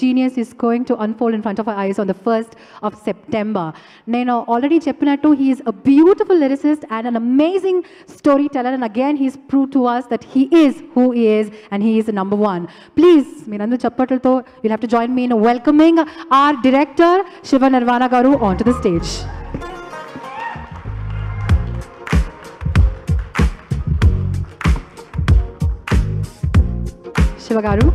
genius is going to unfold in front of our eyes on the 1st of September. Nenu already cheppinattu, he is a beautiful lyricist and an amazing storyteller, and again he's proved to us that he is who he is and he is the number one. Please, meerandaru chappatlతో you'll have to join me in welcoming our director Shiva Nirvana garu onto the stage. Shiva garu,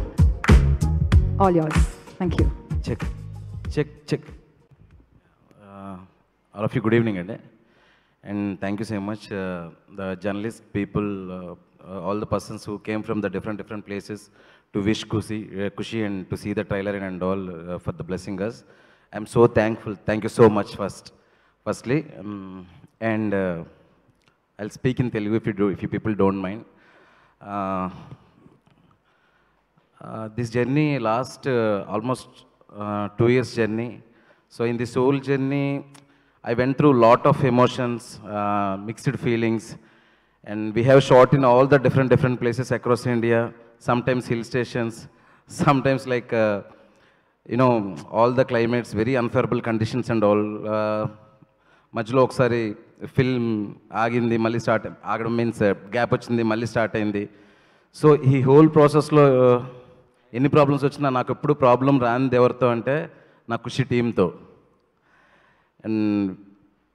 all yours. Thank you. Check. All of you, good evening, and thank you so much, the journalists, people, all the persons who came from the different places to wish Kushi and to see the trailer and all, for the blessing us. I'm so thankful. Thank you so much firstly, and I'll speak in Telugu if you people don't mind. This journey last almost 2 years journey. So in this whole journey, I went through lot of emotions, mixed feelings, and we have shot in all the different places across India. Sometimes hill stations, sometimes like all the climates, very unfavorable conditions and all. మధ్యలో ఒకసారి film ఆగింది, మళ్ళీ start ఆగడం means gap వచ్చింది, మళ్ళీ start అయింది. So ఈ whole ప్రాసెస్లో ఎన్ని ప్రాబ్లమ్స్ వచ్చినా నాకు ఎప్పుడు ప్రాబ్లం రానిది ఎవరితో అంటే నా ఖుషి టీంతో. అండ్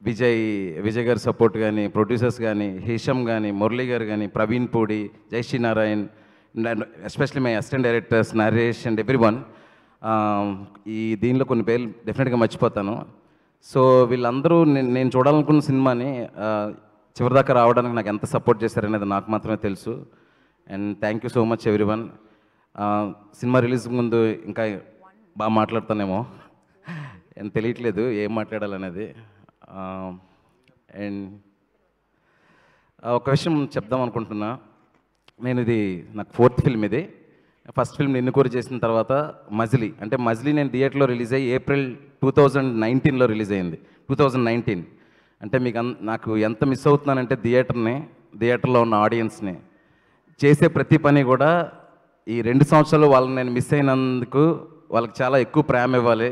విజయ్ గారి సపోర్ట్ కానీ, ప్రొడ్యూసర్స్ కానీ, హిషమ్ కానీ, మురళీ గారు కానీ, Praveen Pudi, Jayashree Narayan, and especially my assistant directors Naresh and everyone. ఈ దీనిలో కొన్ని పేర్లు డెఫినెట్గా మర్చిపోతాను. సో వీళ్ళందరూ నేను చూడాలనుకున్న సినిమాని చివరిదాకా రావడానికి నాకు ఎంత సపోర్ట్ చేశారనేది నాకు మాత్రమే తెలుసు. And thank you so much everyone. Cinema release ముందు ఇంకా బాగా మాట్లాడతానేమో అని తెలియట్లేదు ఏం మాట్లాడాలనేది. అండ్ ఒక విషయం చెప్దాం అనుకుంటున్నా. ఇది నాకు 4th ఫిల్మ్. ఇది ఫస్ట్ ఫిల్మ్ నిన్ను కోరి చేసిన తర్వాత మజిలీ నేను థియేటర్లో రిలీజ్ అయ్యి ఏప్రిల్ 2019లో రిలీజ్ అయింది. 2019 అంటే నాకు ఎంత మిస్ అవుతున్నానంటే థియేటర్లో ఉన్న ఆడియన్స్ని, చేసే ప్రతి పని కూడా ఈ 2 సంవత్సరాలు వాళ్ళని నేను మిస్ అయినందుకు వాళ్ళకి చాలా ఎక్కువ ప్రేమ ఇవ్వాలి,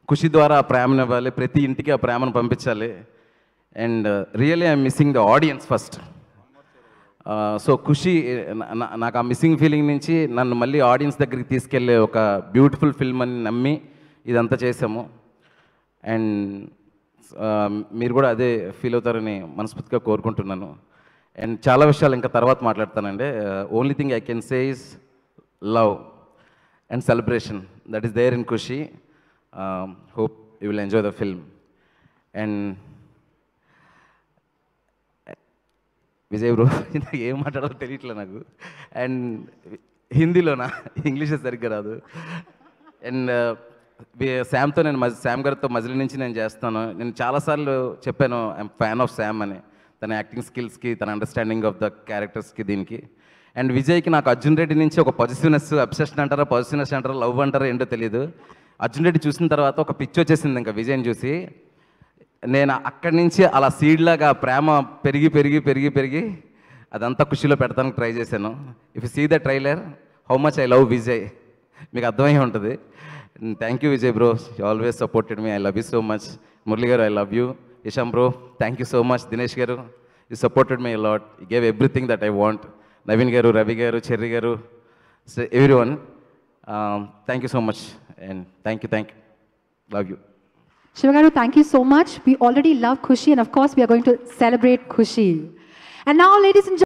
ఖుషి ద్వారా ఆ ప్రేమను ఇవ్వాలి, ప్రతి ఇంటికి ఆ ప్రేమను పంపించాలి. And really I'm missing the audience first. So Kushi నాకు ఆ మిస్సింగ్ ఫీలింగ్ నుంచి నన్ను మళ్ళీ ఆడియన్స్ దగ్గరికి తీసుకెళ్ళే ఒక బ్యూటిఫుల్ ఫిల్మ్ అని నమ్మి ఇదంతా చేసాము. అండ్ మీరు కూడా అదే ఫీల్ అవుతారని మనస్ఫూర్తిగా కోరుకుంటున్నాను. అండ్ చాలా విషయాలు ఇంకా తర్వాత మాట్లాడతానండి. Only thing I can say is love and celebration that is there in Kushi. Hope you will enjoy the film. And Vijay bro, ఏం మాట్లాడాలో తెలియట్లే నాకు. అండ్ హిందీలోనా, ఇంగ్లీష్ సరిగ్గా రాదు. అండ్ శామ్తో శామ్ గారితో మజిలీ నుంచి నేను చేస్తాను. నేను చాలాసార్లు చెప్పాను ఐఎమ్ ఫ్యాన్ ఆఫ్ శామ్ అని, తన యాక్టింగ్ స్కిల్స్కి, తన అండర్స్టాండింగ్ ఆఫ్ ద క్యారెక్టర్స్కి, దీనికి. అండ్ విజయ్కి నాకు అర్జున్ రెడ్డి నుంచి ఒక పాజిటివ్నెస్, అబ్సెషన్ అంటారా, పాజిటివ్నెస్ అంటారా, లవ్ అంటారా ఏంటో తెలియదు. అర్జున్ రెడ్డి చూసిన తర్వాత ఒక పిచ్చి వచ్చేసింది ఇంకా విజయ్ని చూసి. నేను అక్కడి నుంచి అలా సీడ్లాగా ప్రేమ పెరిగి అదంతా ఖుషిలో పెడతానికి ట్రై చేశాను. If you see the trailer how much I love Vijay మీకు అర్థమై ఉంటుంది. Thank you Vijay bro, you always supported me. I love you so much. Murali garu I love you. Isham bro thank you so much. Dinesh garu you supported me lot, you gave everything that I want. Naveen garu, Ravi garu, Cherry garu, everyone thank you so much. And thank you. Love you. Shiva garu, thank you so much. We already love Kushi and of course we are going to celebrate Kushi. And now ladies and gentlemen,